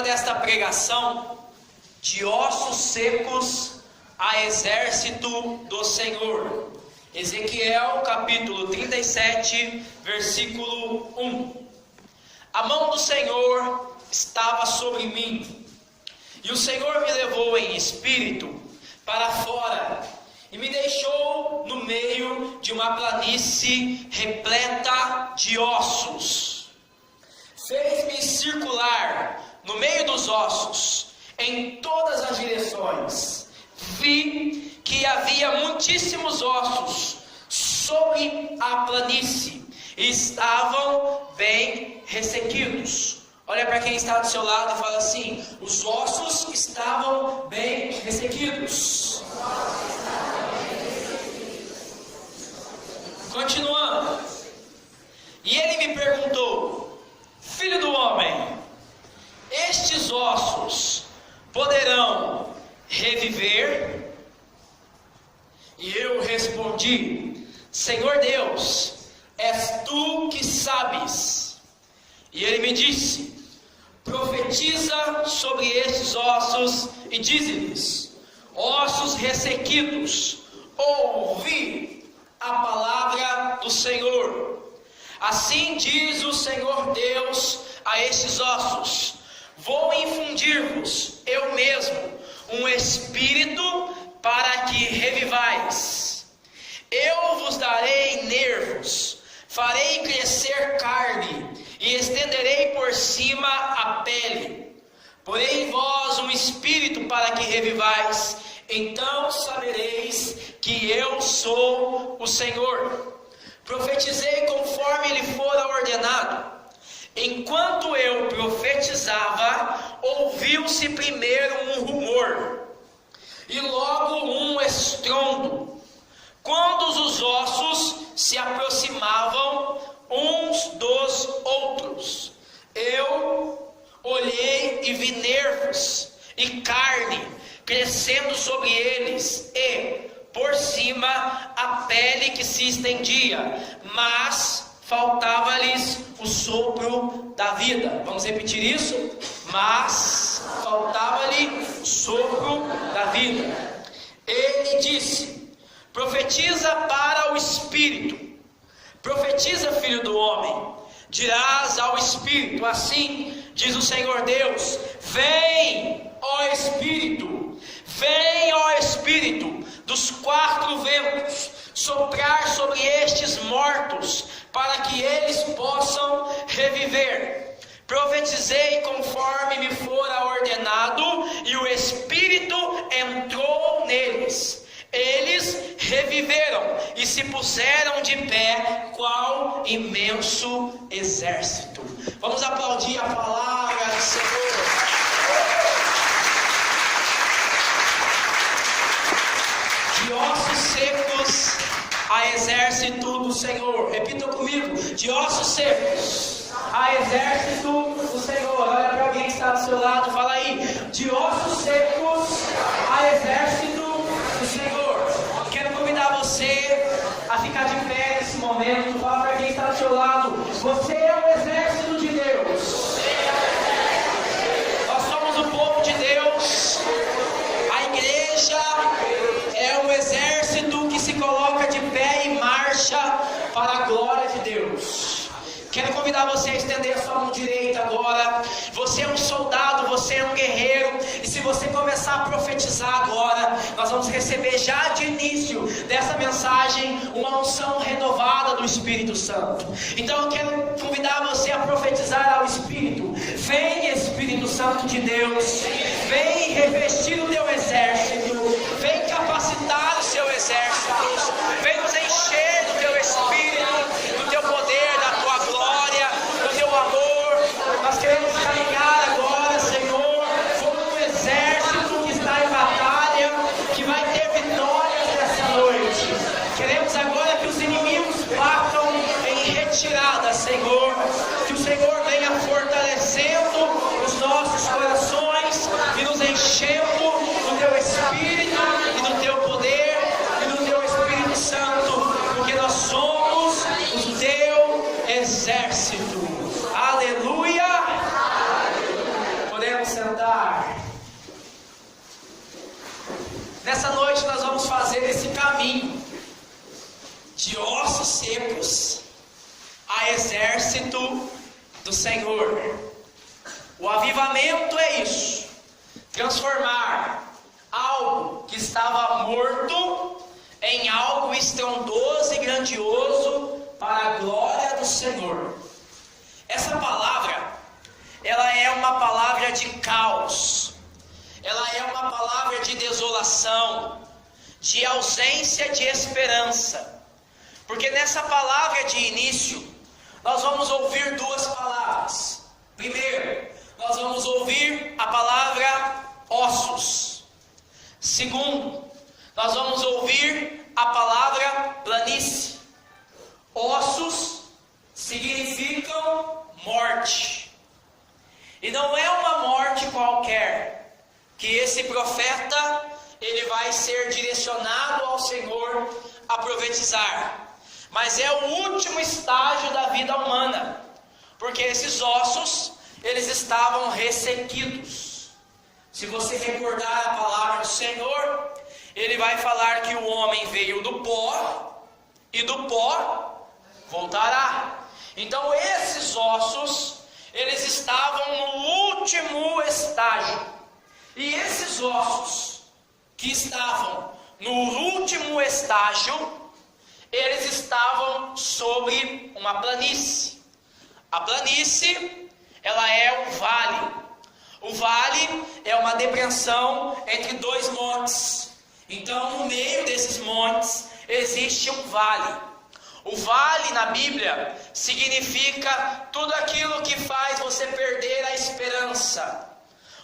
Desta pregação, de ossos secos a exército do Senhor. Ezequiel capítulo 37, versículo 1. A mão do Senhor estava sobre mim, e o Senhor me levou em espírito para fora, e me deixou no meio de uma planície repleta de ossos. Fez-me circular no meio dos ossos, em todas as direções. Vi que havia muitíssimos ossos sobre a planície, e estavam bem ressequidos. Olha para quem está do seu lado e fala assim: os ossos estavam bem ressequidos. Continuando. E ele me perguntou: filho do homem, estes ossos poderão reviver? E eu respondi: Senhor Deus, és tu que sabes. E ele me disse: profetiza sobre estes ossos e dize-lhes: ossos ressequidos, ouvi a palavra do Senhor. Assim diz o Senhor Deus a estes ossos: vou infundir-vos, eu mesmo, um espírito para que revivais. Eu vos darei nervos, farei crescer carne, e estenderei por cima a pele. Porei em vós um espírito para que revivais, então sabereis que eu sou o Senhor. Profetizei conforme lhe fora ordenado. Enquanto eu profetizava, ouviu-se primeiro um rumor, e logo um estrondo. Quando os ossos se aproximavam uns dos outros, eu olhei e vi nervos e carne crescendo sobre eles, e por cima a pele que se estendia, mas faltava-lhes o sopro da vida. Vamos repetir isso? Mas faltava-lhe o sopro da vida. Ele disse: profetiza para o Espírito. Profetiza, filho do homem. Dirás ao Espírito: assim diz o Senhor Deus: vem, ó Espírito. Vem, ó Espírito dos quatro ventos, soprar sobre estes mortos, para que eles possam reviver. Profetizei conforme me fora ordenado, e o Espírito entrou neles. Eles reviveram e se puseram de pé, qual imenso exército. Vamos aplaudir a palavra do Senhor. De ossos secos a exército do Senhor. Repita comigo: de ossos secos a exército do Senhor. Olha para alguém que está do seu lado, fala aí: de ossos secos a exército do Senhor. Quero convidar você a ficar de pé nesse momento. Fala para quem está do seu lado: você é o exército de Deus. Nós somos o povo de Deus. A igreja é um exército que se coloca de pé e marcha para a glória de Deus. Quero convidar você a estender a sua mão direita agora. Você é um soldado, você é um guerreiro. E se você começar a profetizar agora, nós vamos receber já de início dessa mensagem uma unção renovada do Espírito Santo. Então eu quero convidar você a profetizar ao Espírito: vem, Espírito Santo de Deus, vem revestir o teu exército, vem capacitar o seu exército, vem nos encher do teu Espírito, do teu poder, da tua glória, do teu amor. Nós queremos caminhar agora, Senhor, como um exército que está em batalha, que vai ter vitórias nessa noite. Queremos agora que os inimigos batam em retirada, Senhor, que o Senhor venha fortalecendo os nossos corações e nos enchendo do teu Espírito e do teu poder e do teu Espírito Santo, porque nós somos o teu exército. Aleluia! pode sentar. Nessa noite nós vamos fazer esse caminho de ossos secos a exército do Senhor. O avivamento é isso: transformar algo que estava morto em algo estrondoso e grandioso para a glória do Senhor. Essa palavra, ela é uma palavra de caos, ela é uma palavra de desolação, de ausência de esperança. Porque nessa palavra de início, nós vamos ouvir duas palavras. Primeiro, nós vamos ouvir a palavra ossos. Segundo, nós vamos ouvir a palavra planície. Ossos significam morte. E não é uma morte qualquer, que esse profeta, ele vai ser direcionado ao Senhor a profetizar. Mas é o último estágio da vida humana, porque esses ossos, eles estavam ressequidos. Se você recordar a palavra do Senhor, ele vai falar que o homem veio do pó, e do pó voltará. Então esses ossos, eles estavam no último estágio. E esses ossos que estavam no último estágio, eles estavam sobre uma planície. A planície, ela é um vale. O vale é uma depressão entre dois montes. Então, no meio desses montes, existe um vale. O vale na Bíblia significa tudo aquilo que faz você perder a esperança.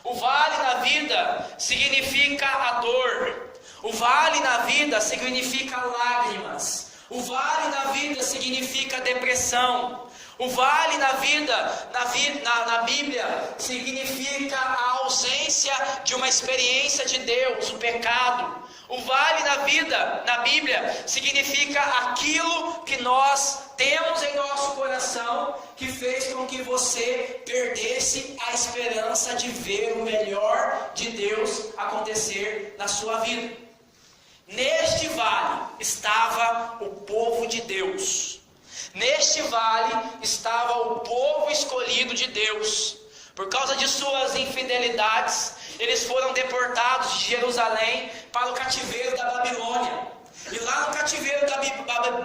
O vale na vida significa a dor. O vale na vida significa lágrimas. O vale na vida significa depressão. O vale na vida, na Bíblia, significa a ausência de uma experiência de Deus, o pecado. O vale na vida, na Bíblia, significa aquilo que nós temos em nosso coração, que fez com que você perdesse a esperança de ver o melhor de Deus acontecer na sua vida. Neste vale estava o povo de Deus. Neste vale estava o povo escolhido de Deus. Por causa de suas infidelidades, eles foram deportados de Jerusalém para o cativeiro da Babilônia. E lá no cativeiro da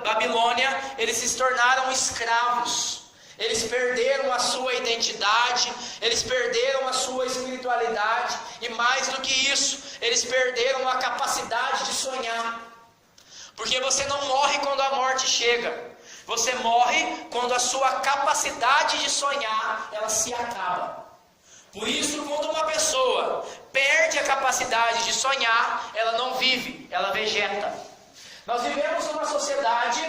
Babilônia, eles se tornaram escravos. Eles perderam a sua identidade, eles perderam a sua espiritualidade, e mais do que isso, eles perderam a capacidade de sonhar. Porque você não morre quando a morte chega, você morre quando a sua capacidade de sonhar, ela se acaba. Por isso, quando uma pessoa perde a capacidade de sonhar, ela não vive, ela vegeta. Nós vivemos numa sociedade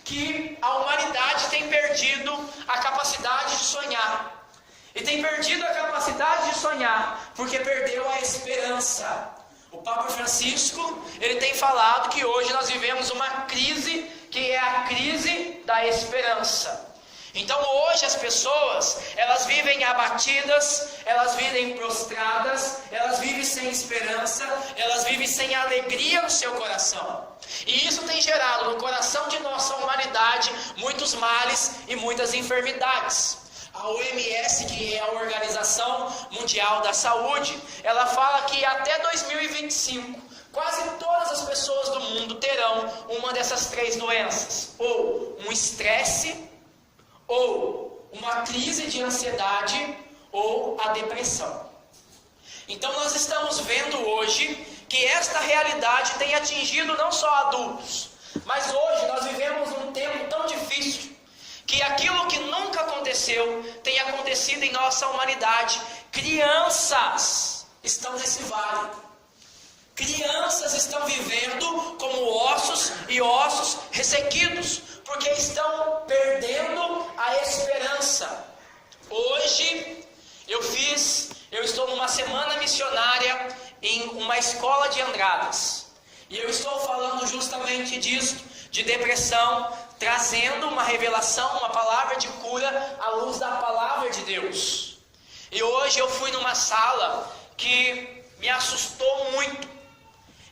que a humanidade tem perdido a capacidade de sonhar. E tem perdido a capacidade de sonhar porque perdeu a esperança. O Papa Francisco, ele tem falado que hoje nós vivemos uma crise, que é a crise da esperança. Então hoje as pessoas, elas vivem abatidas, elas vivem prostradas, elas vivem sem esperança, elas vivem sem alegria no seu coração. E isso tem gerado no coração de nossa humanidade muitos males e muitas enfermidades. A OMS, que é a Organização Mundial da Saúde, ela fala que até 2025, quase todas as pessoas do mundo terão uma dessas três doenças. Ou um estresse, ou uma crise de ansiedade, ou a depressão. Então nós estamos vendo hoje que esta realidade tem atingido não só adultos, mas hoje nós vivemos um tempo tão difícil, que aquilo que nunca aconteceu tem acontecido em nossa humanidade. Crianças estão nesse vale. Crianças estão vivendo como ossos e ossos ressequidos, porque estão perdendo a esperança. Hoje eu estou numa semana missionária em uma escola de Andradas. E eu estou falando justamente disso, de depressão, trazendo uma revelação, uma palavra de cura à luz da palavra de Deus. E hoje eu fui numa sala que me assustou muito.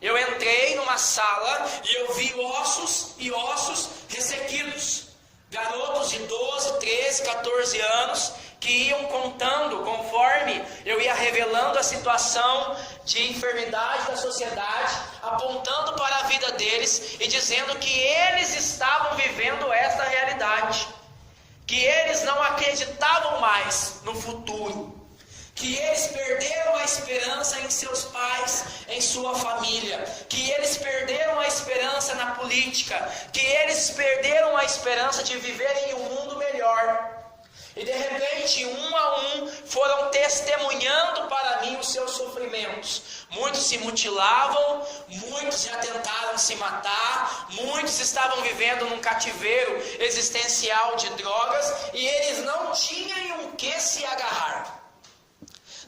Eu entrei numa sala e eu vi ossos e ossos ressequidos. Garotos de 12, 13, 14 anos que iam contando conforme eu ia revelando a situação de enfermidade da sociedade, apontando para a vida deles e dizendo que eles estavam vivendo essa realidade, que eles não acreditavam mais no futuro, que eles perderam a esperança em seus pais, em sua família, que eles perderam a esperança na política, que eles perderam a esperança de viverem em um mundo melhor. E de repente, um a um, foram testemunhando para mim os seus sofrimentos. Muitos se mutilavam, muitos já tentaram se matar, muitos estavam vivendo num cativeiro existencial de drogas, e eles não tinham em um que se agarrar.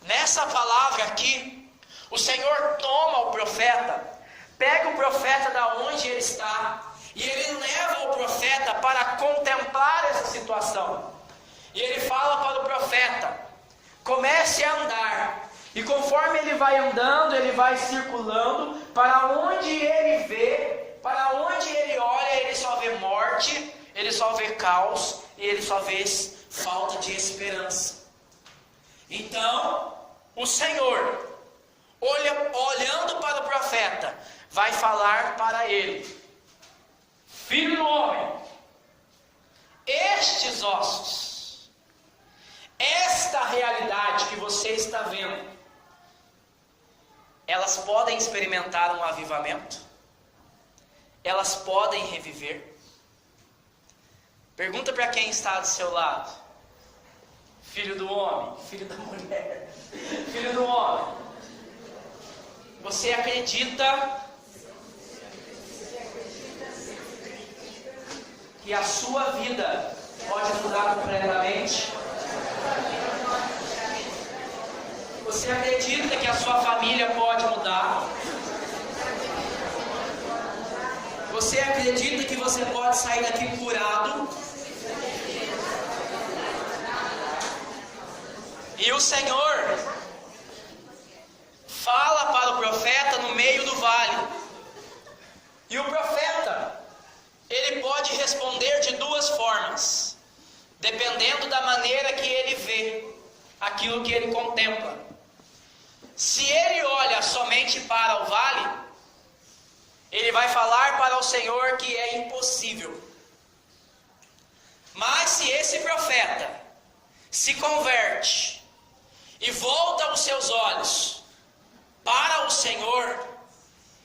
Nessa palavra aqui, o Senhor toma o profeta, pega o profeta da onde ele está, e ele leva o profeta para contemplar essa situação. E ele fala para o profeta: comece a andar. E conforme ele vai andando, ele vai circulando, para onde ele vê, para onde ele olha, ele só vê morte, ele só vê caos, e ele só vê falta de esperança. Então, o Senhor, olhando para o profeta, vai falar para ele: filho do homem, estes ossos, esta realidade que você está vendo, elas podem experimentar um avivamento? Elas podem reviver? Pergunta para quem está do seu lado. Filho do homem, filho da mulher, filho do homem, você acredita que a sua vida pode mudar completamente? Você acredita que a sua família pode mudar? Você acredita que você pode sair daqui curado? E o Senhor fala para o profeta no meio do vale. E o profeta, ele pode responder de duas formas, dependendo da maneira que ele vê aquilo que ele contempla. Se ele olha somente para o vale, ele vai falar para o Senhor que é impossível. Mas se esse profeta se converte e volta os seus olhos para o Senhor,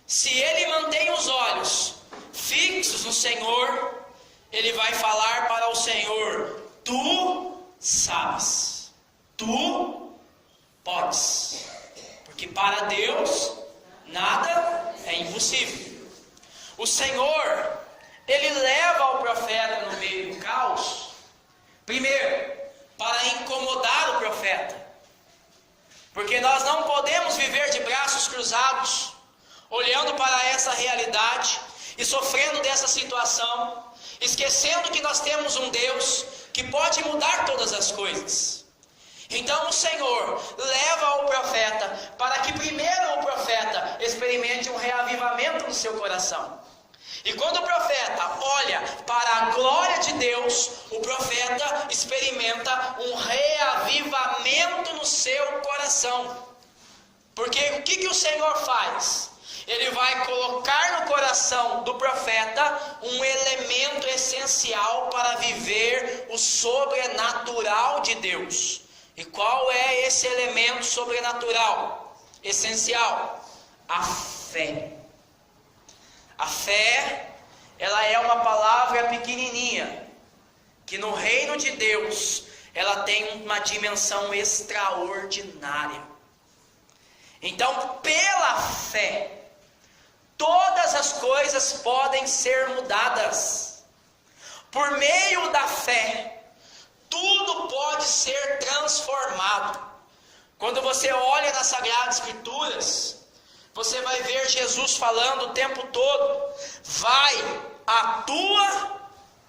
se ele mantém os olhos fixos no Senhor, ele vai falar para o Senhor: tu sabes, tu podes, porque para Deus nada é impossível. O Senhor, ele leva o profeta no meio do caos, primeiro, para incomodar o profeta, porque nós não podemos viver de braços cruzados, olhando para essa realidade e sofrendo dessa situação, esquecendo que nós temos um Deus que pode mudar todas as coisas. Então o Senhor leva o profeta para que primeiro o profeta experimente um reavivamento no seu coração. E quando o profeta olha para a glória de Deus, o profeta experimenta um reavivamento no seu coração. Porque o que o Senhor faz? Ele vai colocar no coração do profeta um elemento essencial para viver o sobrenatural de Deus. E qual é esse elemento sobrenatural essencial? A fé. A fé, ela é uma palavra pequenininha, que no reino de Deus, ela tem uma dimensão extraordinária. Então, pela fé, todas as coisas podem ser mudadas. Por meio da fé, tudo pode ser transformado. Quando você olha nas Sagradas Escrituras, você vai ver Jesus falando o tempo todo: vai, a tua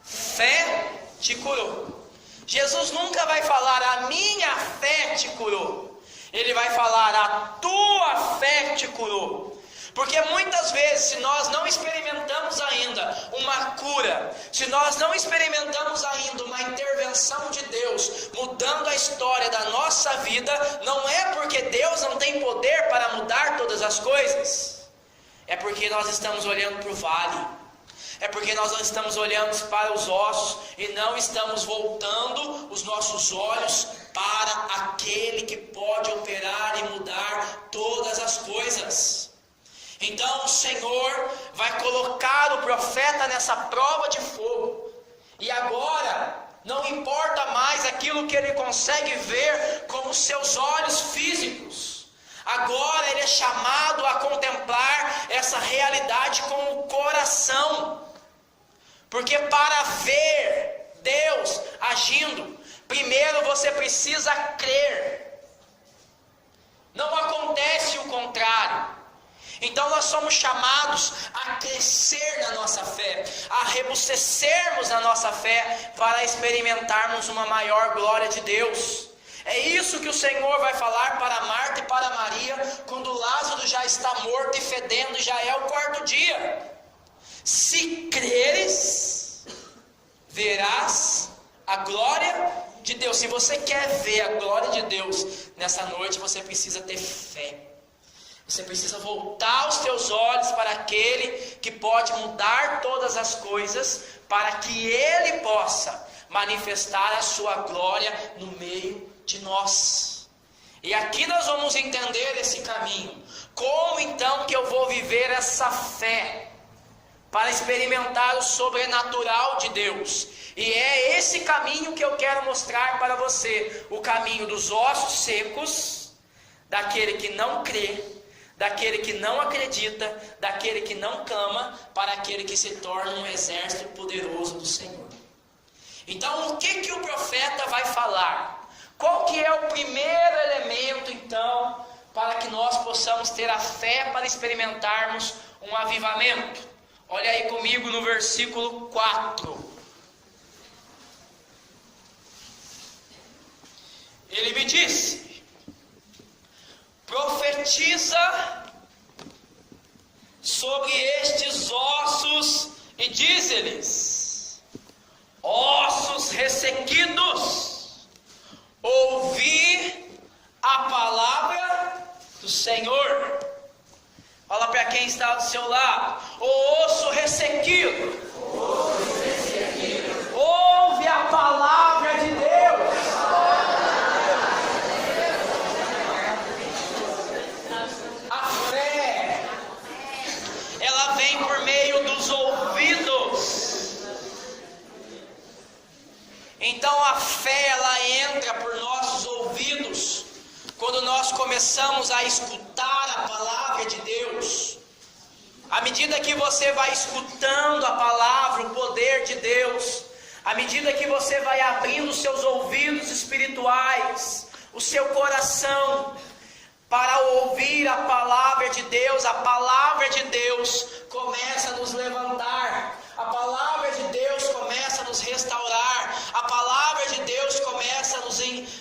fé te curou. Jesus nunca vai falar: a minha fé te curou. Ele vai falar: a tua fé te curou. Porque muitas vezes, se nós não experimentamos ainda uma cura, se nós não experimentamos ainda uma intervenção de Deus, mudando a história da nossa vida, não é porque Deus não tem poder para mudar todas as coisas, é porque nós estamos olhando para o vale, é porque nós não estamos olhando para os ossos e não estamos voltando os nossos olhos para aquele que pode operar e mudar todas as coisas. Então o Senhor vai colocar o profeta nessa prova de fogo. E agora não importa mais aquilo que ele consegue ver com os seus olhos físicos. Agora ele é chamado a contemplar essa realidade com o coração. Porque para ver Deus agindo, primeiro você precisa crer. Não acontece o contrário. Então nós somos chamados a crescer na nossa fé, a rebustecermos na nossa fé para experimentarmos uma maior glória de Deus. É isso que o Senhor vai falar para Marta e para Maria, quando Lázaro já está morto e fedendo, já é o 4º dia. Se creres, verás a glória de Deus. Se você quer ver a glória de Deus nessa noite, você precisa ter fé. Você precisa voltar os teus olhos para aquele que pode mudar todas as coisas, para que ele possa manifestar a sua glória no meio de nós. E aqui nós vamos entender esse caminho. Como então que eu vou viver essa fé para experimentar o sobrenatural de Deus? E é esse caminho que eu quero mostrar para você. O caminho dos ossos secos, daquele que não crê, daquele que não acredita, daquele que não clama, para aquele que se torna um exército poderoso do Senhor. Então o que o profeta vai falar? Qual que é o primeiro elemento então, para que nós possamos ter a fé para experimentarmos um avivamento? Olha aí comigo no versículo 4. Ele me disse: profetiza sobre estes ossos e diz-lhes: ossos ressequidos, ouvi a palavra do Senhor. Fala para quem está do seu lado: o osso ressequido, ouve a palavra de Deus. Por meio dos ouvidos. Então a fé, ela entra por nossos ouvidos quando nós começamos a escutar a palavra de Deus. À medida que você vai escutando a palavra, o poder de Deus, à medida que você vai abrindo os seus ouvidos espirituais, o seu coração, para ouvir a palavra de Deus, a palavra de Deus começa a nos levantar, a palavra de Deus começa a nos restaurar, a palavra de Deus começa a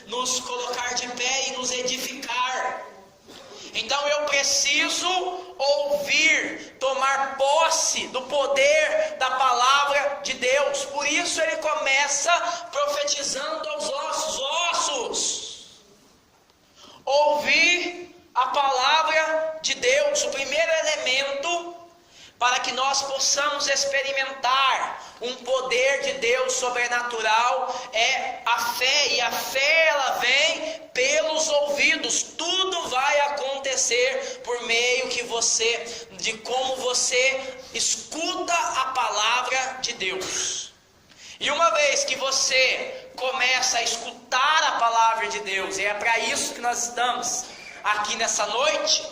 nos colocar de pé e nos edificar. Então eu preciso ouvir, tomar posse do poder da palavra de Deus. Por isso ele começa profetizando aos ossos. Ouvir a palavra de Deus. O primeiro elemento para que nós possamos experimentar um poder de Deus sobrenatural é a fé. E a fé, ela vem pelos ouvidos. Tudo vai acontecer por meio de como você escuta a palavra de Deus. E uma vez que você começa a escutar a palavra de Deus, e é para isso que nós estamos aqui nessa noite,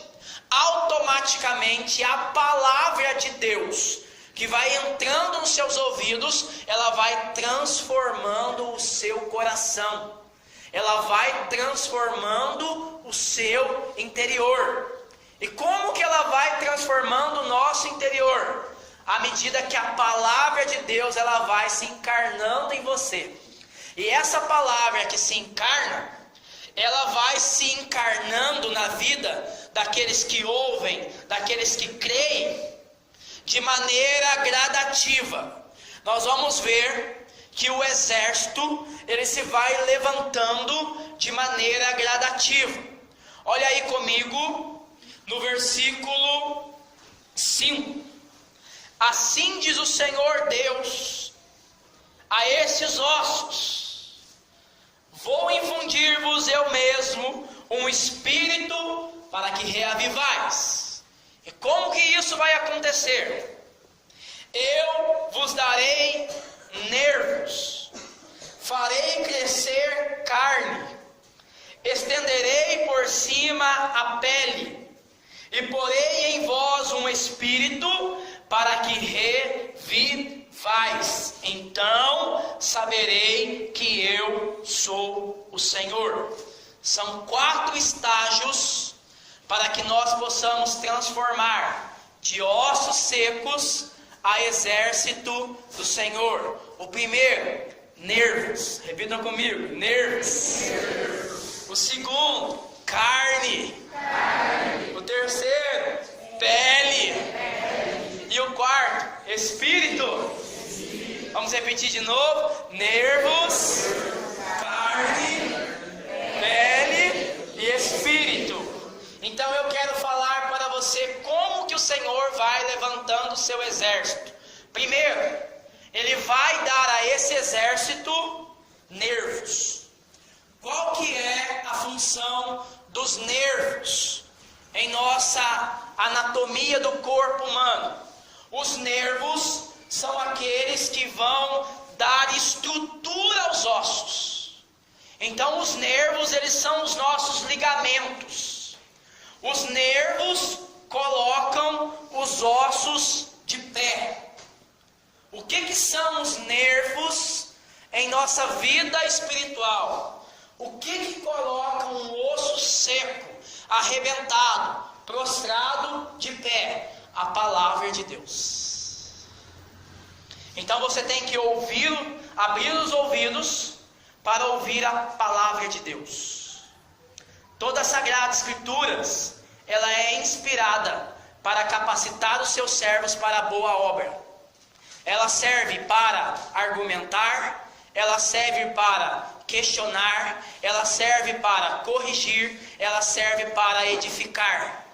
automaticamente a palavra de Deus que vai entrando nos seus ouvidos, ela vai transformando o seu coração, ela vai transformando o seu interior. E como que ela vai transformando o nosso interior? À medida que a palavra de Deus ela vai se encarnando em você. E essa palavra que se encarna, ela vai se encarnando na vida daqueles que ouvem, daqueles que creem, de maneira gradativa. Nós vamos ver que o exército, ele se vai levantando de maneira gradativa. Olha aí comigo, no versículo 5. Assim diz o Senhor Deus a estes ossos: vou infundir-vos eu mesmo um espírito para que reavivais. E como que isso vai acontecer? Eu vos darei nervos, farei crescer carne, estenderei por cima a pele, e porei em vós um espírito para que revivais. Então saberei que eu sou o Senhor. São 4 estágios para que nós possamos transformar de ossos secos a exército do Senhor. O primeiro, nervos. Repitam comigo, nervos. O segundo, carne. O terceiro, pele. E o quarto, espírito. Vamos repetir de novo: nervos, carne, pele e espírito. Então eu quero falar para você como que o Senhor vai levantando o seu exército. Primeiro, Ele vai dar a esse exército nervos. Qual que é a função dos nervos em nossa anatomia do corpo humano? Os nervos são aqueles que vão dar estrutura aos ossos. Então os nervos, eles são os nossos ligamentos. Os nervos colocam os ossos de pé. O que são os nervos em nossa vida espiritual? O que coloca um osso seco, arrebentado, prostrado de pé? A palavra de Deus. Então você tem que ouvi-lo, abrir os ouvidos para ouvir a palavra de Deus. Toda a Sagrada Escrituras, ela é inspirada para capacitar os seus servos para a boa obra. Ela serve para argumentar, ela serve para questionar, ela serve para corrigir, ela serve para edificar.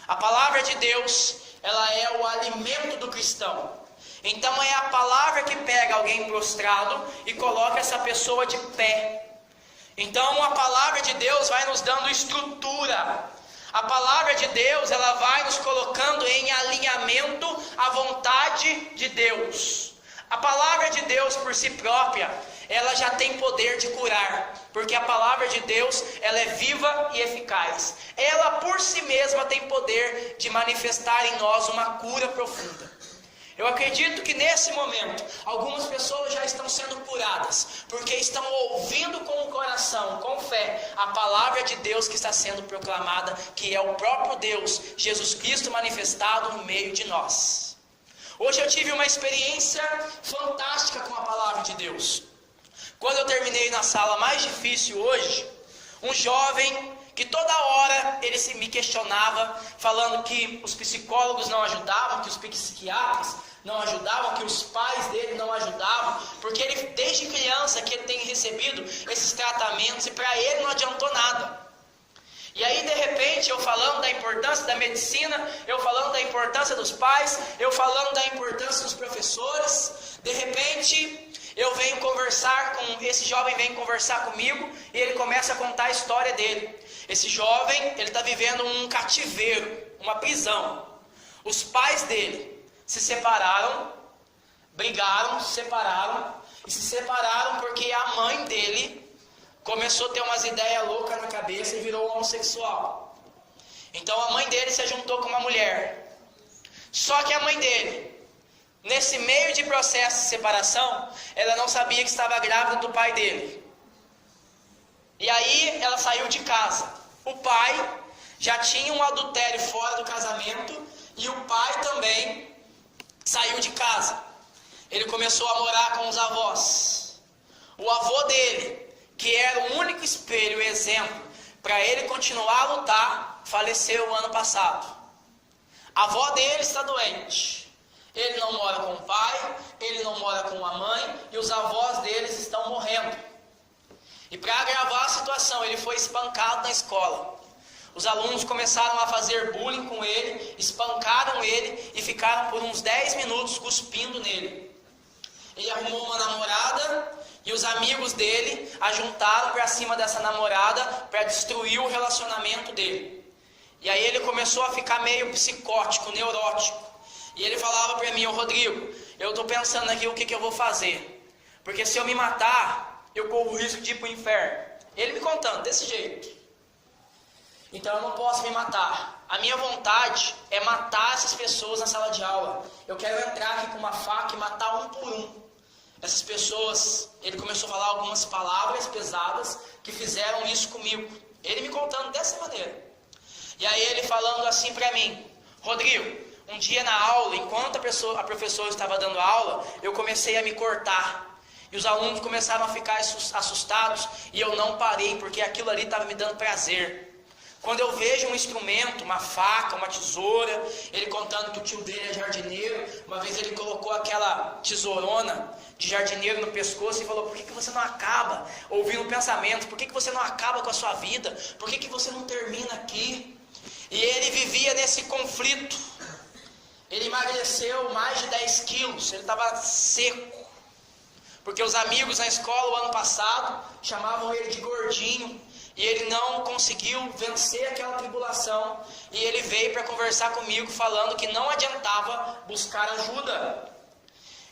A palavra de Deus, ela é o alimento do cristão. Então é a palavra que pega alguém prostrado e coloca essa pessoa de pé. Então a palavra de Deus vai nos dando estrutura. A palavra de Deus, ela vai nos colocando em alinhamento à vontade de Deus. A palavra de Deus por si própria, ela já tem poder de curar, porque a palavra de Deus, ela é viva e eficaz. Ela por si mesma tem poder de manifestar em nós uma cura profunda. Eu acredito que nesse momento, algumas pessoas já estão sendo curadas, porque estão ouvindo com o coração, com fé, a palavra de Deus que está sendo proclamada, que é o próprio Deus, Jesus Cristo manifestado no meio de nós. Hoje eu tive uma experiência fantástica com a palavra de Deus. Quando eu terminei na sala mais difícil hoje, um jovem que toda hora ele me questionava, falando que os psicólogos não ajudavam, que os psiquiatras não ajudavam, que os pais dele não ajudavam, porque ele desde criança que ele tem recebido esses tratamentos e para ele não adiantou nada. E aí de repente eu falando da importância da medicina, eu falando da importância dos pais, eu falando da importância dos professores, de repente eu venho conversar com esse jovem, vem conversar comigo e ele começa a contar a história dele. Esse jovem, ele está vivendo um cativeiro, uma prisão. Os pais dele se separaram, brigaram, se separaram porque a mãe dele começou a ter umas ideias loucas na cabeça e virou homossexual. Então a mãe dele se juntou com uma mulher. Só que a mãe dele, nesse meio de processo de separação, ela não sabia que estava grávida do pai dele. E aí ela saiu de casa. O pai já tinha um adultério fora do casamento e o pai também saiu de casa. Ele começou a morar com os avós. O avô dele, que era o único espelho e exemplo para ele continuar a lutar, faleceu o ano passado. A avó dele está doente. Ele não mora com o pai, ele não mora com a mãe, e os avós deles estão morrendo. E para agravar a situação, ele foi espancado na escola. Os alunos começaram a fazer bullying com ele, espancaram ele e ficaram por uns 10 minutos cuspindo nele. Ele arrumou uma namorada e os amigos dele ajuntaram para cima dessa namorada para destruir o relacionamento dele. E aí ele começou a ficar meio psicótico, neurótico. E ele falava para mim: ô Rodrigo, eu estou pensando aqui o que eu vou fazer. Porque se eu me matar, eu corro o risco de ir para o inferno. Ele me contando desse jeito. Então eu não posso me matar. A minha vontade é matar essas pessoas na sala de aula. Eu quero entrar aqui com uma faca e matar um por um. Essas pessoas, ele começou a falar algumas palavras pesadas que fizeram isso comigo. Ele me contando dessa maneira. E aí ele falando assim para mim: Rodrigo, um dia na aula, enquanto a professora estava dando aula, eu comecei a me cortar. E os alunos começaram a ficar assustados e eu não parei, porque aquilo ali estava me dando prazer. Quando eu vejo um instrumento, uma faca, uma tesoura, ele contando que o tio dele é jardineiro, uma vez ele colocou aquela tesourona de jardineiro no pescoço e falou: por que você não acaba? Ouvindo o pensamento: por que você não acaba com a sua vida? Por que você não termina aqui? E ele vivia nesse conflito. Ele emagreceu mais de 10 quilos, ele estava seco. Porque os amigos na escola o ano passado chamavam ele de gordinho. E ele não conseguiu vencer aquela tribulação. E ele veio para conversar comigo falando que não adiantava buscar ajuda.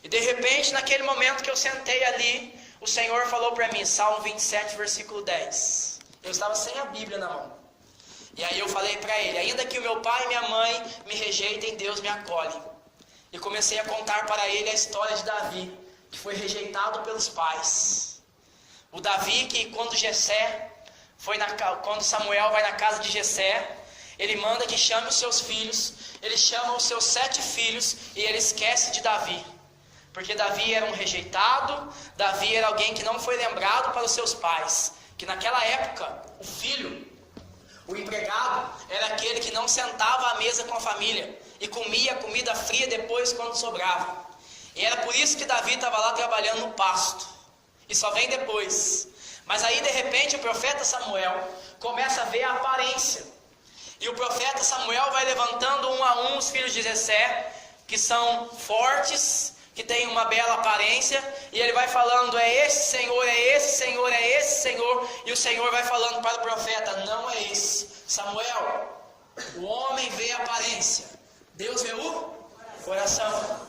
E de repente, naquele momento que eu sentei ali, o Senhor falou para mim, Salmo 27, versículo 10. Eu estava sem a Bíblia na mão. E aí eu falei para ele: ainda que o meu pai e minha mãe me rejeitem, Deus me acolhe. E comecei a contar para ele a história de Davi, que foi rejeitado pelos pais. O Davi que quando Samuel vai na casa de Jessé, ele manda que chame os seus filhos, ele chama os seus 7 filhos e ele esquece de Davi. Porque Davi era um rejeitado, Davi era alguém que não foi lembrado para os seus pais. Que naquela época, o filho, o empregado, era aquele que não sentava à mesa com a família e comia comida fria depois quando sobrava. E era por isso que Davi estava lá trabalhando no pasto. E só vem depois. Mas aí de repente o profeta Samuel começa a ver a aparência. E o profeta Samuel vai levantando um a um os filhos de Jessé, que são fortes, que têm uma bela aparência. E ele vai falando: é esse Senhor, é esse Senhor, é esse Senhor. E o Senhor vai falando para o profeta: não é esse. Samuel, o homem vê a aparência, Deus vê o coração.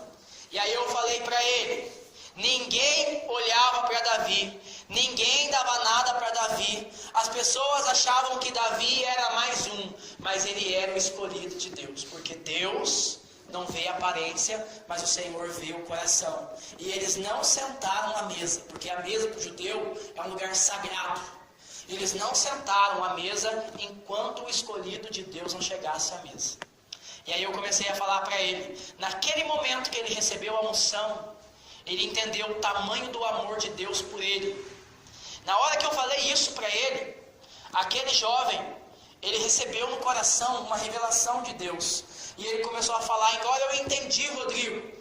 E aí eu falei para ele: ninguém olhava para Davi, ninguém dava nada para Davi. As pessoas achavam que Davi era mais um, mas ele era o escolhido de Deus, porque Deus não vê a aparência, mas o Senhor vê o coração. E eles não sentaram à mesa, porque a mesa para o judeu é um lugar sagrado. Eles não sentaram à mesa enquanto o escolhido de Deus não chegasse à mesa. E aí eu comecei a falar para ele, naquele momento que ele recebeu a unção, ele entendeu o tamanho do amor de Deus por ele. Na hora que eu falei isso para ele, aquele jovem, ele recebeu no coração uma revelação de Deus. E ele começou a falar: agora eu entendi, Rodrigo,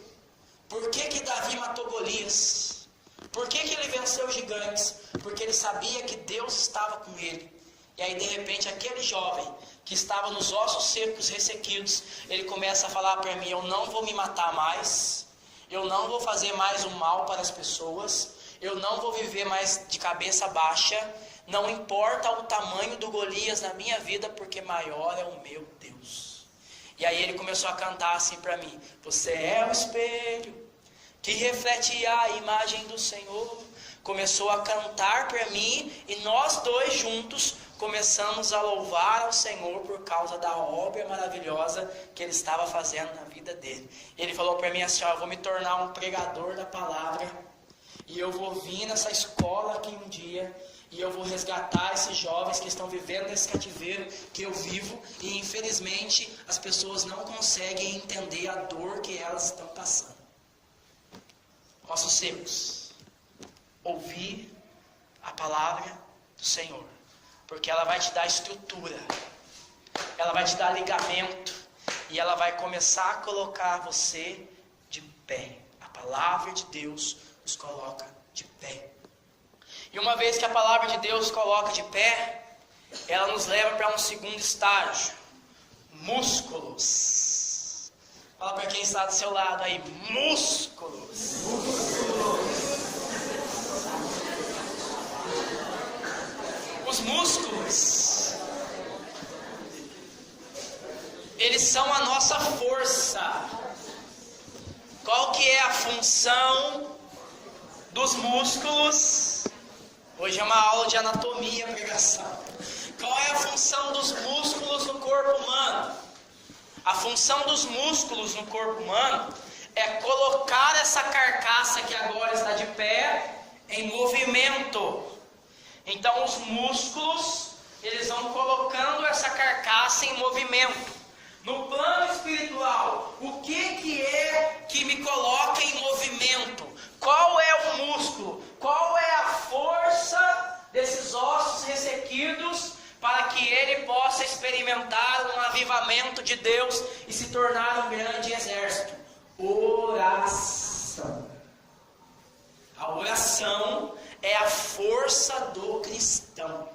por que Davi matou Golias? Por que ele venceu os gigantes? Porque ele sabia que Deus estava com ele. E aí de repente aquele jovem que estava nos ossos secos, ressequidos, ele começa a falar para mim: eu não vou me matar mais, eu não vou fazer mais o mal para as pessoas, eu não vou viver mais de cabeça baixa, não importa o tamanho do Golias na minha vida, porque maior é o meu Deus. E aí ele começou a cantar assim para mim: você é o espelho que reflete a imagem do Senhor. Começou a cantar para mim e nós dois juntos começamos a louvar ao Senhor por causa da obra maravilhosa que Ele estava fazendo na vida dele. Ele falou para mim assim: eu vou me tornar um pregador da palavra e eu vou vir nessa escola aqui um dia e eu vou resgatar esses jovens que estão vivendo nesse cativeiro que eu vivo, e infelizmente as pessoas não conseguem entender a dor que elas estão passando. Ossos secos. ouvir a palavra do Senhor, porque ela vai te dar estrutura, ela vai te dar ligamento, e ela vai começar a colocar você de pé. A palavra de Deus nos coloca de pé. E uma vez que a palavra de Deus coloca de pé, ela nos leva para um segundo estágio: músculos. Fala para quem está do seu lado aí: músculos. Os músculos, eles são a nossa força. Qual que é a função dos músculos? Hoje é uma aula de anatomia, pregação. Qual é a função dos músculos no corpo humano? A função dos músculos no corpo humano é colocar essa carcaça que agora está de pé em movimento. Então os músculos, eles vão colocando essa carcaça em movimento. No plano espiritual, o que é que me coloca em movimento? Qual é o músculo? Qual é a força desses ossos ressequidos para que ele possa experimentar um avivamento de Deus e se tornar um grande exército? Oração. A oração é a força do cristão.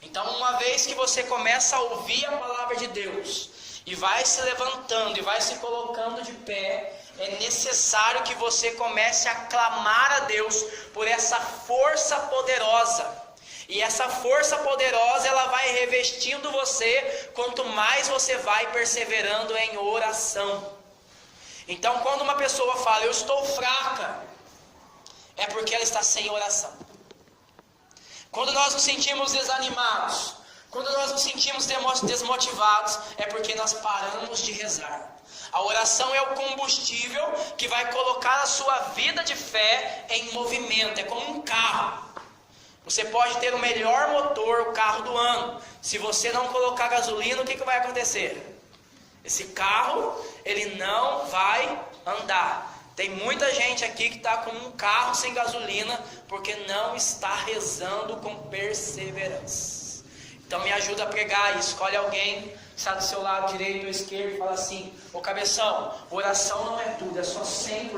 Então, uma vez que você começa a ouvir a palavra de Deus e vai se levantando e vai se colocando de pé, é necessário que você comece a clamar a Deus por essa força poderosa. E essa força poderosa, ela vai revestindo você quanto mais você vai perseverando em oração. Então, quando uma pessoa fala, eu estou fraca, é porque ela está sem oração. Quando nós nos sentimos desanimados, quando nós nos sentimos desmotivados, é porque nós paramos de rezar. A oração é o combustível que vai colocar a sua vida de fé em movimento. É como um carro. Você pode ter o melhor motor, o carro do ano. Se você não colocar gasolina, o que vai acontecer? Esse carro, ele não vai andar. Tem muita gente aqui que está com um carro sem gasolina porque não está rezando com perseverança. Então me ajuda a pregar isso. Escolhe alguém que está do seu lado direito ou esquerdo e fala assim: ô cabeção, oração não é tudo, é só 100%.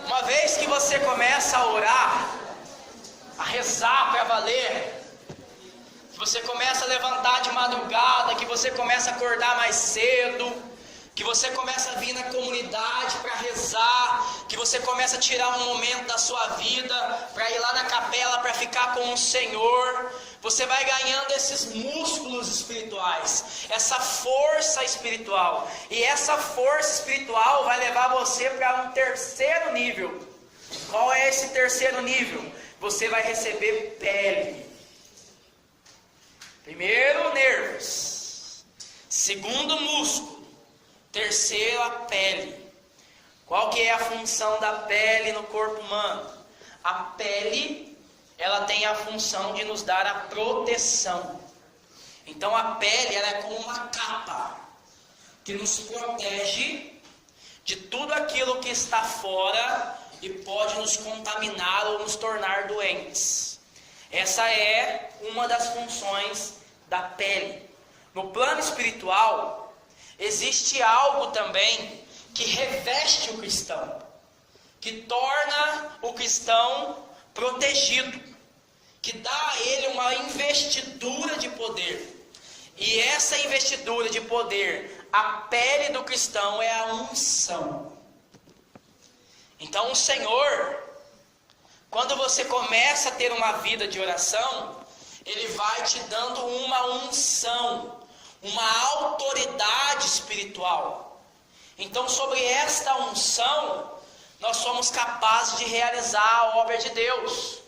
Uma vez que você começa a orar, a rezar para valer, que você começa a levantar de madrugada, que você começa a acordar mais cedo, que você começa a vir na comunidade para rezar, que você começa a tirar um momento da sua vida para ir lá na capela para ficar com o Senhor, você vai ganhando esses músculos espirituais, essa força espiritual, e essa força espiritual vai levar você para um terceiro nível. Qual é esse terceiro nível? Você vai receber pele. Primeiro, nervos. Segundo, músculo. Terceiro, a pele. Qual que é a função da pele no corpo humano? A pele, ela tem a função de nos dar a proteção. Então a pele, ela é como uma capa que nos protege de tudo aquilo que está fora e pode nos contaminar ou nos tornar doentes. Essa é uma das funções da pele. No plano espiritual, existe algo também que reveste o cristão, que torna o cristão protegido, que dá a ele uma investidura de poder. E essa investidura de poder, a pele do cristão é a unção. Então o Senhor, quando você começa a ter uma vida de oração, Ele vai te dando uma unção, uma autoridade espiritual. Então sobre esta unção, nós somos capazes de realizar a obra de Deus.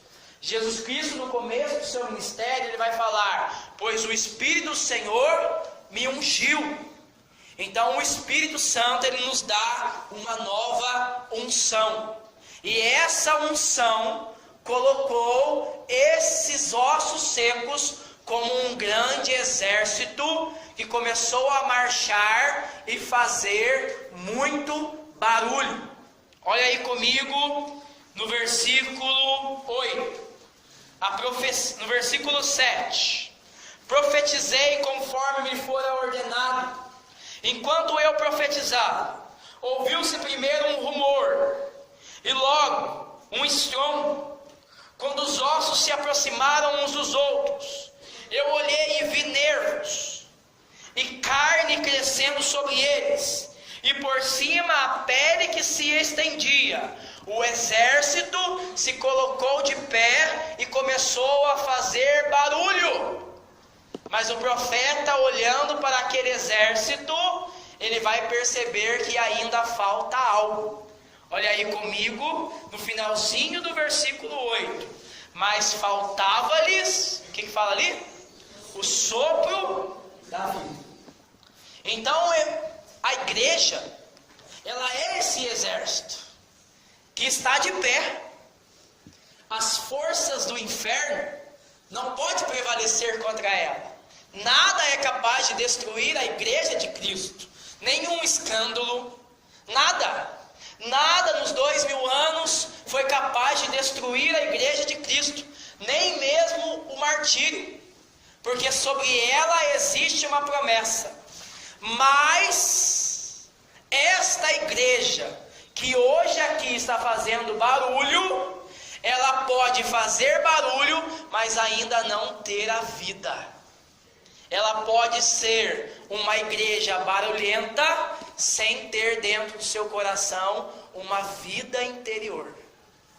Jesus Cristo, no começo do seu ministério, Ele vai falar: pois o Espírito do Senhor me ungiu. Então o Espírito Santo, Ele nos dá uma nova unção. E essa unção colocou esses ossos secos como um grande exército que começou a marchar e fazer muito barulho. Olha aí comigo no versículo 8, no versículo 7. Profetizei conforme me fora ordenado. Enquanto eu profetizava, ouviu-se primeiro um rumor, e logo um estrondo. Quando os ossos se aproximaram uns dos outros, eu olhei e vi nervos e carne crescendo sobre eles, e por cima a pele que se estendia. O exército se colocou de pé e começou a fazer barulho. Mas o profeta, olhando para aquele exército, ele vai perceber que ainda falta algo. Olha aí comigo no finalzinho do versículo 8. Mas faltava-lhes, o que fala ali? O sopro da vida. Então a igreja, ela é esse exército que está de pé. As forças do inferno não podem prevalecer contra ela. Nada é capaz de destruir a igreja de Cristo. Nenhum escândalo, nada nos 2000 anos foi capaz de destruir a igreja de Cristo, nem mesmo o martírio, porque sobre ela existe uma promessa. Mas esta igreja que hoje aqui está fazendo barulho, ela pode fazer barulho, mas ainda não ter a vida. Ela pode ser uma igreja barulhenta, sem ter dentro do seu coração uma vida interior.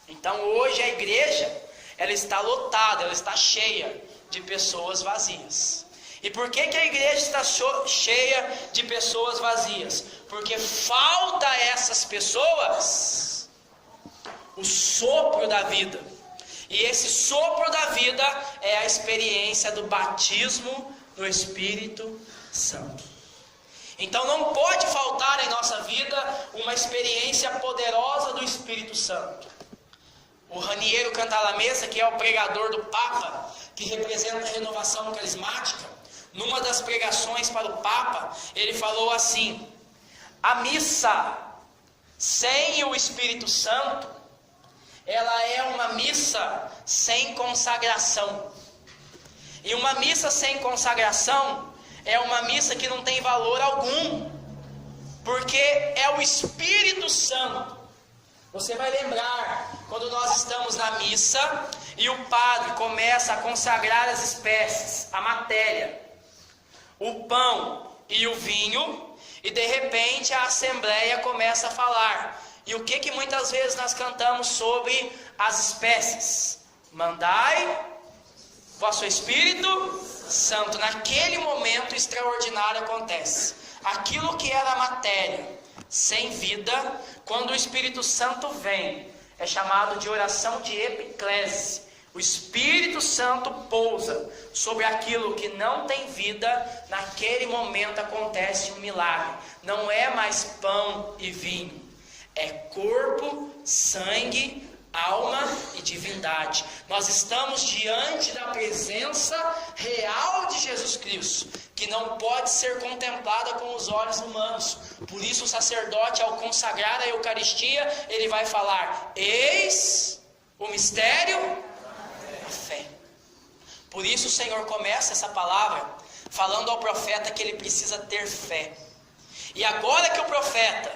Então hoje a igreja, ela está lotada, ela está cheia de pessoas vazias. E por que a igreja está cheia de pessoas vazias? Porque falta a essas pessoas o sopro da vida. E esse sopro da vida é a experiência do batismo no Espírito Santo. Então não pode faltar em nossa vida uma experiência poderosa do Espírito Santo. O Raniero Cantalamessa, que é o pregador do Papa, que representa a renovação carismática, numa das pregações para o Papa, ele falou assim: a missa sem o Espírito Santo, ela é uma missa sem consagração. E uma missa sem consagração é uma missa que não tem valor algum, porque é o Espírito Santo. Você vai lembrar quando nós estamos na missa e o padre começa a consagrar as espécies, a matéria, o pão e o vinho, e de repente a assembleia começa a falar. E o que muitas vezes nós cantamos sobre as espécies? Mandai vosso Espírito Santo. Naquele momento extraordinário acontece. Aquilo que era matéria, sem vida, quando o Espírito Santo vem, é chamado de oração de epiclese. O Espírito Santo pousa sobre aquilo que não tem vida. Naquele momento acontece um milagre. Não é mais pão e vinho, é corpo, sangue, alma e divindade. Nós estamos diante da presença real de Jesus Cristo, que não pode ser contemplada com os olhos humanos. Por isso o sacerdote, ao consagrar a Eucaristia, ele vai falar: eis o mistério da fé. Por isso o Senhor começa essa palavra falando ao profeta que ele precisa ter fé. E agora que o profeta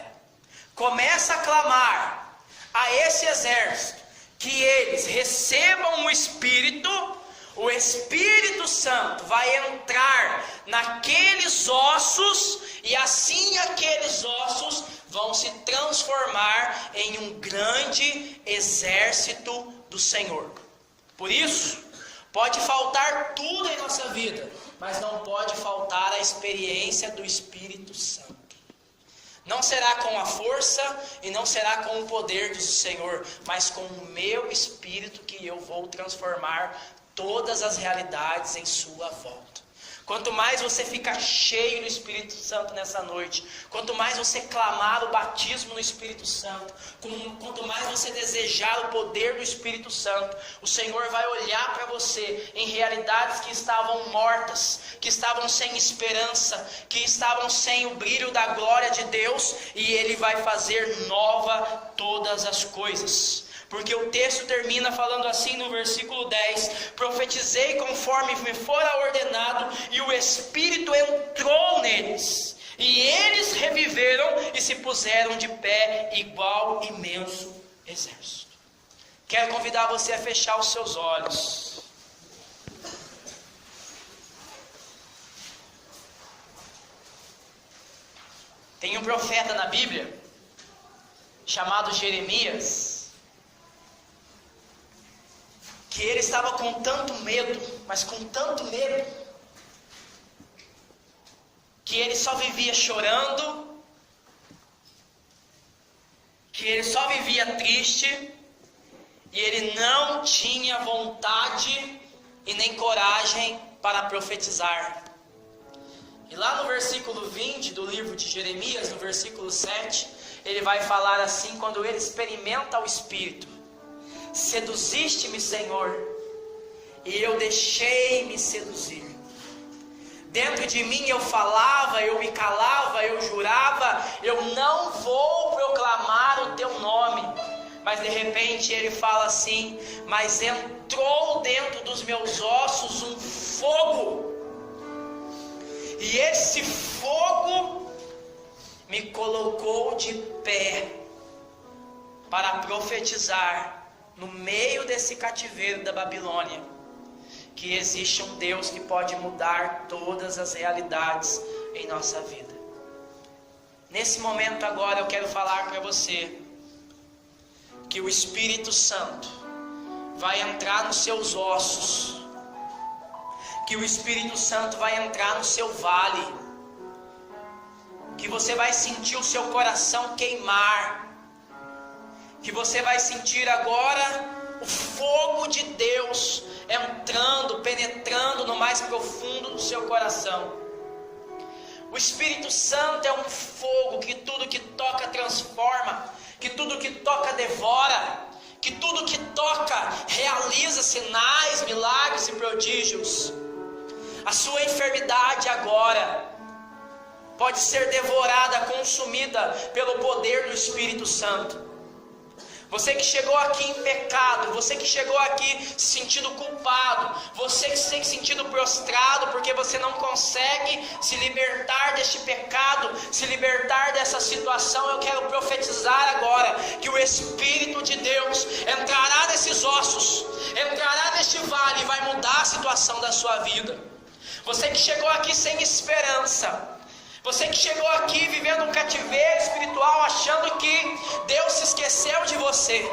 começa a clamar a esse exército que eles recebam o Espírito Santo vai entrar naqueles ossos, e assim aqueles ossos vão se transformar em um grande exército do Senhor. Por isso, pode faltar tudo em nossa vida, mas não pode faltar a experiência do Espírito Santo. Não será com a força e não será com o poder do Senhor, mas com o meu Espírito que eu vou transformar todas as realidades em sua volta. Quanto mais você ficar cheio do Espírito Santo nessa noite, quanto mais você clamar o batismo no Espírito Santo, quanto mais você desejar o poder do Espírito Santo, o Senhor vai olhar para você em realidades que estavam mortas, que estavam sem esperança, que estavam sem o brilho da glória de Deus, e Ele vai fazer nova todas as coisas. Porque o texto termina falando assim no versículo 10: profetizei conforme me fora ordenado, e o Espírito entrou neles, e eles reviveram e se puseram de pé, igual imenso exército. Quero convidar você a fechar os seus olhos. Tem um profeta na Bíblia chamado Jeremias, que ele estava com tanto medo, mas com tanto medo, que ele só vivia chorando, que ele só vivia triste, e ele não tinha vontade e nem coragem para profetizar. E lá no versículo 20 do livro de Jeremias, no versículo 7, ele vai falar assim, quando ele experimenta o Espírito: seduziste-me, Senhor, e eu deixei-me seduzir. Dentro de mim eu falava, eu me calava, eu jurava, eu não vou proclamar o teu nome. Mas de repente ele fala assim: mas entrou dentro dos meus ossos um fogo, e esse fogo me colocou de pé para profetizar no meio desse cativeiro da Babilônia, que existe um Deus que pode mudar todas as realidades em nossa vida. Nesse momento agora eu quero falar para você que o Espírito Santo vai entrar nos seus ossos, que o Espírito Santo vai entrar no seu vale, que você vai sentir o seu coração queimar, que você vai sentir agora o fogo de Deus entrando, penetrando no mais profundo do seu coração. O Espírito Santo é um fogo que tudo que toca transforma, que tudo que toca devora, que tudo que toca realiza sinais, milagres e prodígios. A sua enfermidade agora pode ser devorada, consumida pelo poder do Espírito Santo. Você que chegou aqui em pecado, você que chegou aqui se sentindo culpado, você que se tem sentido prostrado porque você não consegue se libertar deste pecado, se libertar dessa situação, eu quero profetizar agora que o Espírito de Deus entrará nesses ossos, entrará neste vale e vai mudar a situação da sua vida. Você que chegou aqui sem esperança, você que chegou aqui vivendo um cativeiro espiritual, achando que Deus se esqueceu de você,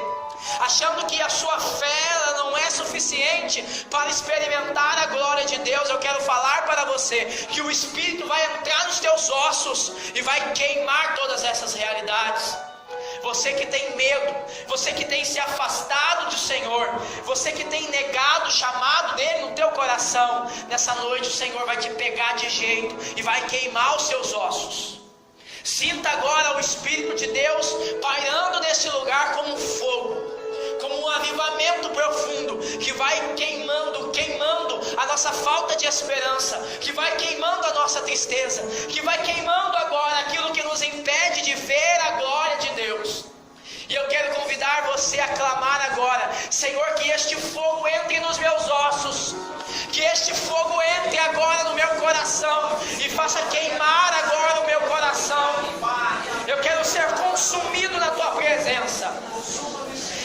achando que a sua fé não é suficiente para experimentar a glória de Deus, eu quero falar para você que o Espírito vai entrar nos teus ossos e vai queimar todas essas realidades. Você que tem medo, você que tem se afastado do Senhor, você que tem negado o chamado dele no teu coração, nessa noite o Senhor vai te pegar de jeito e vai queimar os seus ossos. Sinta agora o Espírito de Deus pairando nesse lugar como um fogo, como um avivamento profundo, que vai queimando a nossa falta de esperança, que vai queimando a nossa tristeza, que vai queimando agora aquilo que nos impede de ver a glória de Deus. E eu quero convidar você a clamar agora: Senhor, que este fogo entre nos meus ossos, que este fogo entre agora no meu coração e faça queimar agora o meu coração. Eu quero ser consumido na tua presença,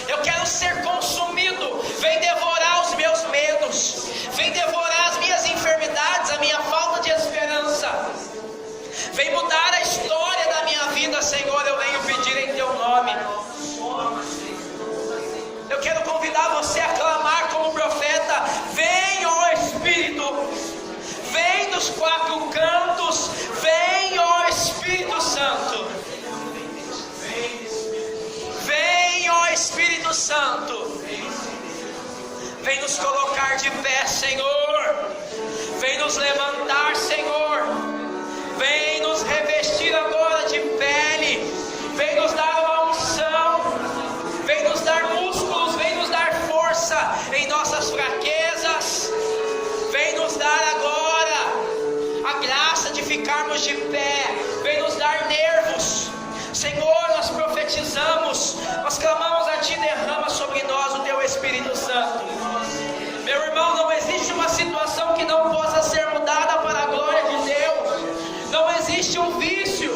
eu quero ser consumido. Vem devorar os meus medos, vem devorar as minhas enfermidades, a minha falta de esperança, vem mudar a história da minha vida, Senhor, eu venho pedir em teu nome. Eu quero convidar você a clamar como profeta: vem, ó Espírito, vem dos quatro cantos, vem, ó Espírito Santo, vem, ó Espírito Santo, vem nos colocar de pé, Senhor, Vem nos levantar, Senhor. Vem nos revestir agora de pele. Vem nos dar uma unção. Vem nos dar músculos. Vem nos dar força em nossas fraquezas. Vem nos dar agora a graça de ficarmos de pé. Vem nos dar nervos. Senhor, nós profetizamos. Nós clamamos a Ti, derrama sobre nós o Teu Espírito Santo. Meu irmão, não existe uma situação que não possa ser mudada para a glória de Deus. Não existe um vício,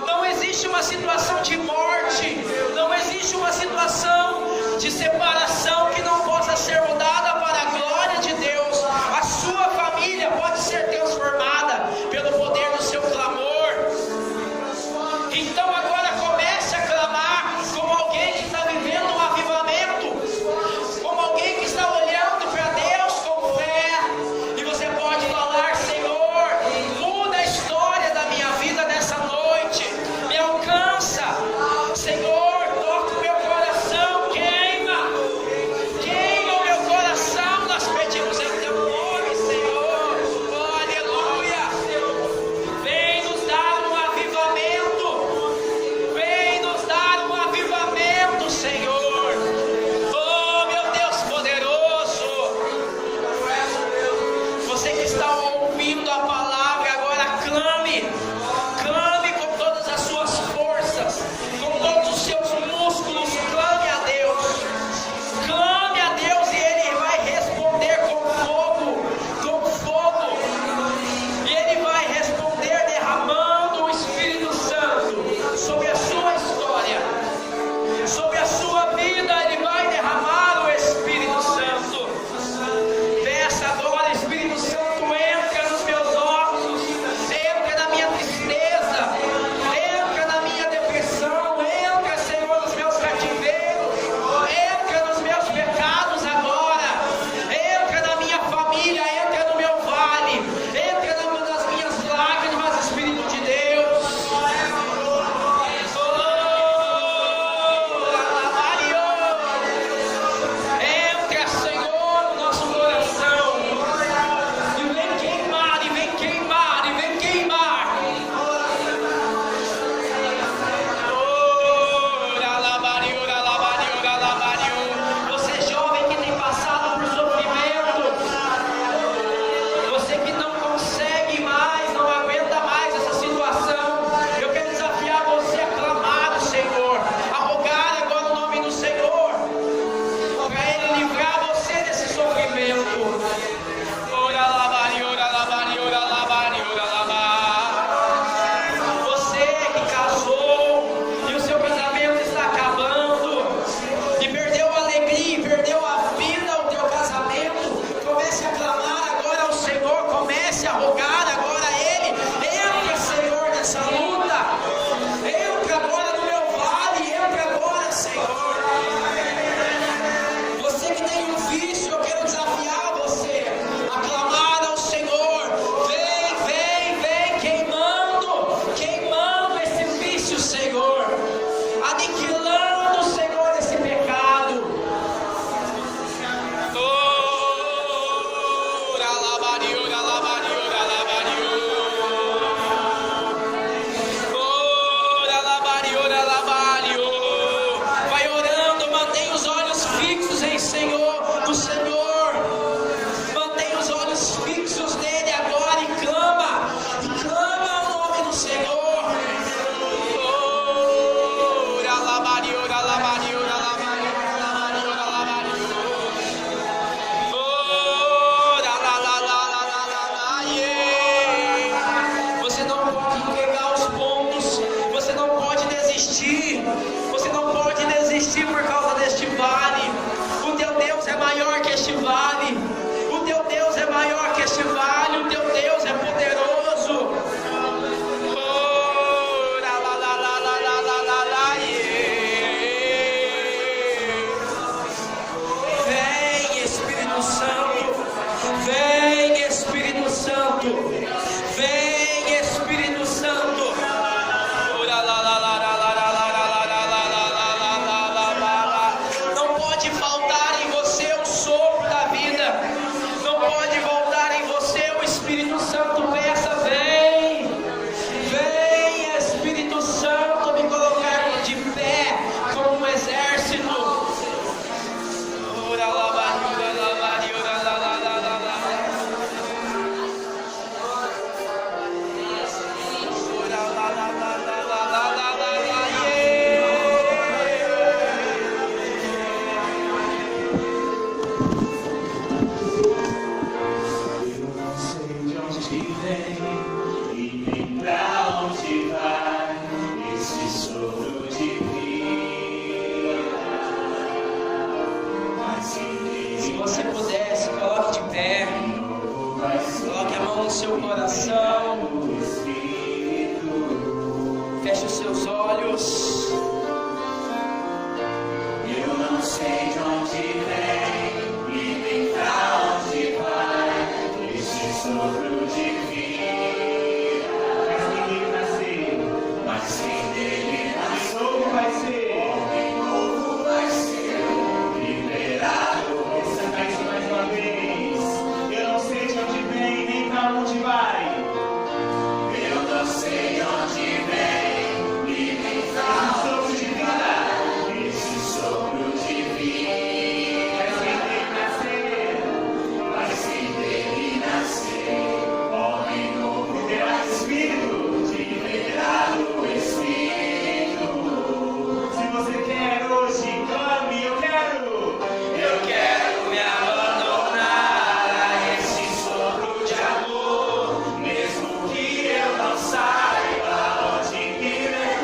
não existe uma situação de morte, não existe uma situação de separação que não possa ser mudada para a glória de Deus. A sua família pode ser transformada pelo poder do seu clamor. Então agora comece a clamar como alguém que está vivendo um avivamento, como alguém que está olhando para Deus com fé. E você pode falar: Senhor, muda a história da minha vida nessa noite, me alcança, Senhor, toca o meu coração, queima o meu coração. Nós pedimos em Teu nome, Senhor. Oh, aleluia. Vem nos dar um avivamento, vem nos dar um avivamento, Senhor. Oh, meu Deus poderoso. Você que está ouvindo a palavra agora, clame com todas as suas forças, com todos os seus músculos. Clame a Deus e Ele vai responder com fogo, e Ele vai responder derramando o Espírito Santo sobre a sua história, sobre a sua vida. Ele vai derramar o Espírito Santo. Peça agora: Espírito Santo, entra nos meus ossos, entra na minha tristeza, entra na minha depressão, entra, Senhor, nos meus cativeiros, entra nos meus pecados agora, entra na minha família, entra no meu vale, entra nas minhas lágrimas, Espírito de Deus. Entra, Senhor, no nosso coração, e vem queimar, e vem queimar, e vem queimar. Você jovem que tem passado por sofrimento, você que não consegue mais, não aguenta mais essa situação, eu quero desafiar você a clamar o Senhor, a rogar agora o nome do Senhor, para Ele livrar você desse sofrimento. Você que casou e o seu casamento está acabando, e perdeu a alegria, e perdeu a vida, o teu casamento, comece a clamar agora ao Senhor, comece a rogar agora a Ele. Entra, Senhor, nessa luta, entra agora no meu vale, entra agora, Senhor. Você que tem um vício, eu quero desafiar você a clamar ao Senhor. Vem, queimando esse vício, Senhor, aniquilando, Senhor, esse pecado. Vai orando, mantenha os olhos fixos em no Senhor. Mantenha os olhos fixos nele agora e clama o nome do Senhor. Você não pode entregar os pontos, você não pode desistir, você não pode desistir por causa deste vale. O teu Deus é maior que este vale, o teu Deus é maior que este vale, o teu Deus é poderoso. Vem, Espírito Santo, vem, Espírito Santo, vem, Espírito Santo. Não pode faltar em você o sopro da vida. sopro de vida. Se você puder, se coloque de pé. Coloque a mão no seu coração. Feche os seus olhos. Eu não sei de onde vem e nem pra onde vai esse sopro de vida. Mas quem dele nascer, novo vai ser, homem novo vai ser, liberado. Essa mais uma vez. Eu não sei de onde vem nem pra onde vai. Eu não sei de onde vem. Sopro de vida, esse sopro de vida, mas quem dele nascer, homem novo, liberado Espírito, de liberado Espírito. Se você quer hoje, clame, eu quero me abandonar a esse sopro de amor, mesmo que eu não saiba onde me levar.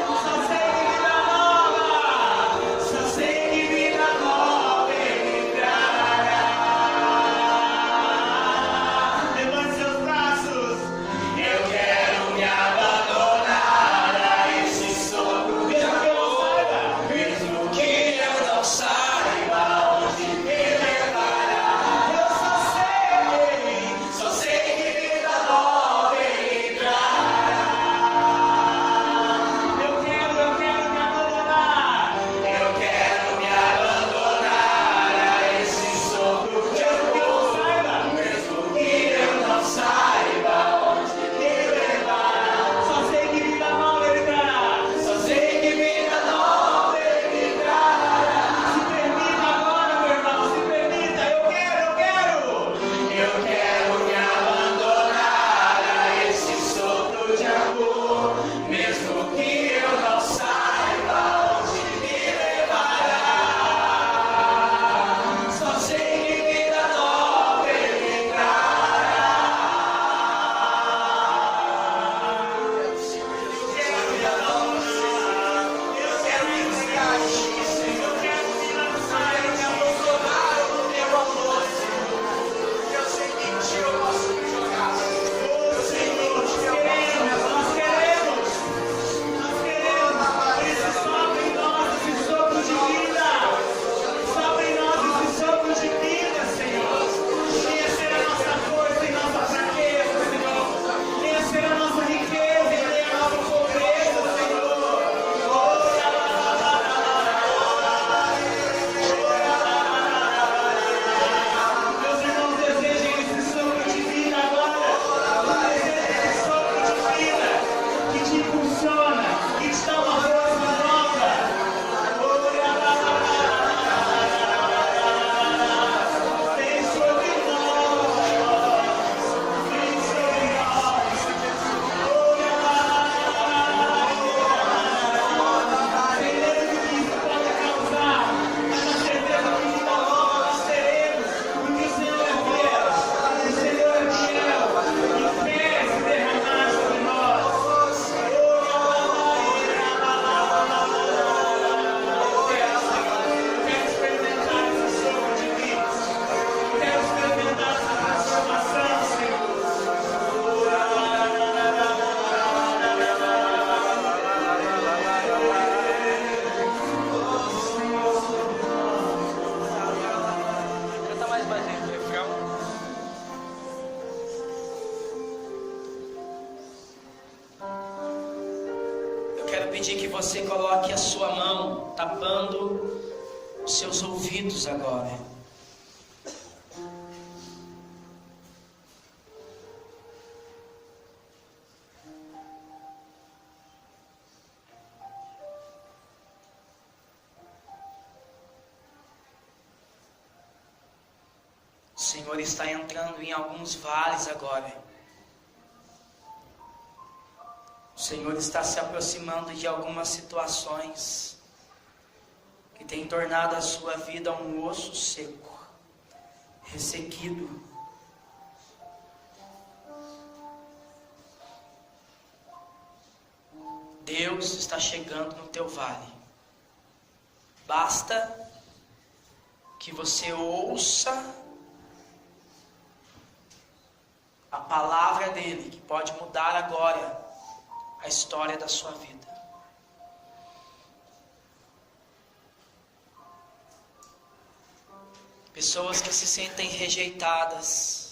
pedir que você coloque a sua mão tapando os seus ouvidos agora. O Senhor está entrando em alguns vales agora. O Senhor está se aproximando de algumas situações que tem tornado a sua vida um osso seco, ressequido. Deus está chegando no teu vale. Basta que você ouça a palavra dele, que pode mudar agora a história da sua vida. Pessoas que se sentem rejeitadas,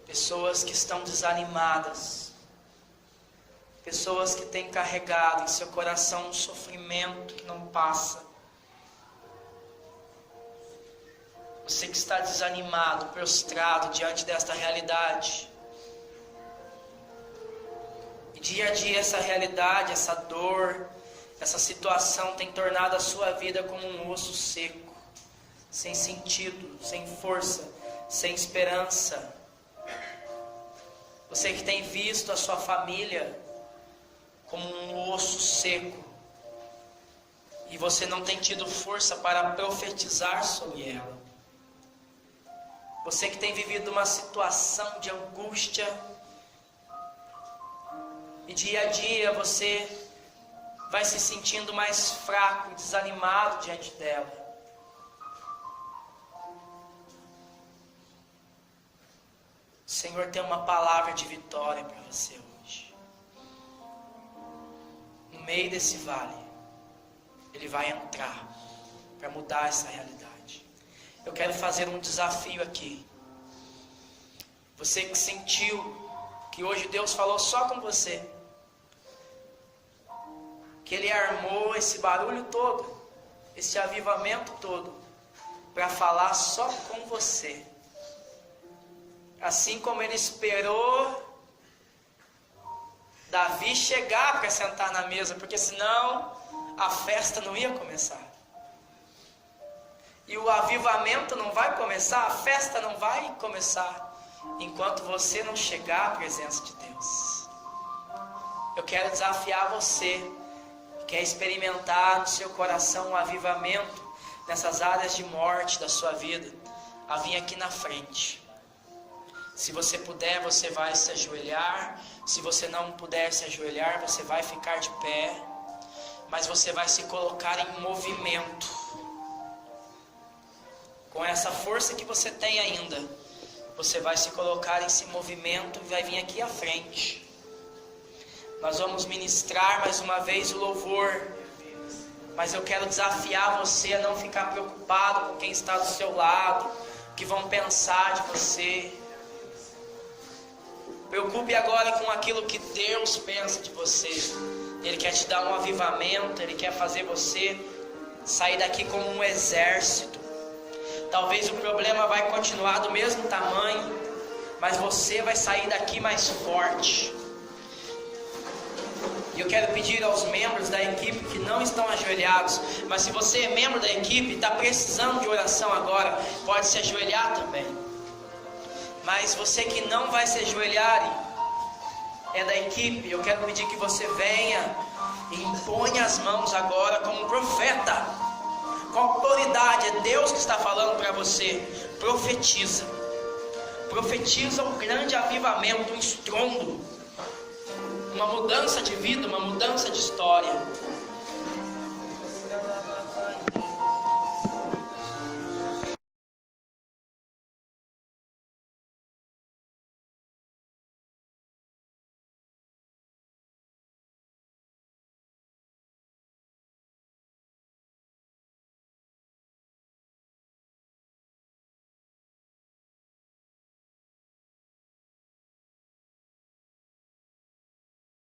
pessoas que estão desanimadas, pessoas que têm carregado em seu coração um sofrimento que não passa. Você que está desanimado, prostrado diante desta realidade. E dia a dia essa realidade, essa dor, essa situação tem tornado a sua vida como um osso seco, sem sentido, sem força, sem esperança. Você que tem visto a sua família como um osso seco, e você não tem tido força para profetizar sobre ela. Você que tem vivido uma situação de angústia, e dia a dia você vai se sentindo mais fraco e desanimado diante dela. O Senhor tem uma palavra de vitória para você hoje. No meio desse vale, Ele vai entrar para mudar essa realidade. Eu quero fazer um desafio aqui. Você que sentiu que hoje Deus falou só com você, que Ele armou esse barulho todo, esse avivamento todo, para falar só com você. Assim como Ele esperou Davi chegar para sentar na mesa, porque senão a festa não ia começar. E o avivamento não vai começar, a festa não vai começar, enquanto você não chegar à presença de Deus. Eu quero desafiar você, que quer experimentar no seu coração um avivamento nessas áreas de morte da sua vida, a vir aqui na frente. Se você puder, você vai se ajoelhar. Se você não puder se ajoelhar, você vai ficar de pé. Mas você vai se colocar em movimento. Com essa força que você tem ainda, você vai se colocar nesse movimento e vai vir aqui à frente. Nós vamos ministrar mais uma vez o louvor. Mas eu quero desafiar você a não ficar preocupado com quem está do seu lado, o que vão pensar de você. Preocupe agora com aquilo que Deus pensa de você. Ele quer te dar um avivamento, Ele quer fazer você sair daqui como um exército. Talvez o problema vai continuar do mesmo tamanho, mas você vai sair daqui mais forte. E eu quero pedir aos membros da equipe que não estão ajoelhados, mas se você é membro da equipe e está precisando de oração agora, pode se ajoelhar também. Mas você que não vai se ajoelhar e é da equipe, eu quero pedir que você venha e imponha as mãos agora como um profeta, com autoridade. É Deus que está falando para você. Profetiza. Profetiza um grande avivamento, um estrondo, uma mudança de vida, uma mudança de história.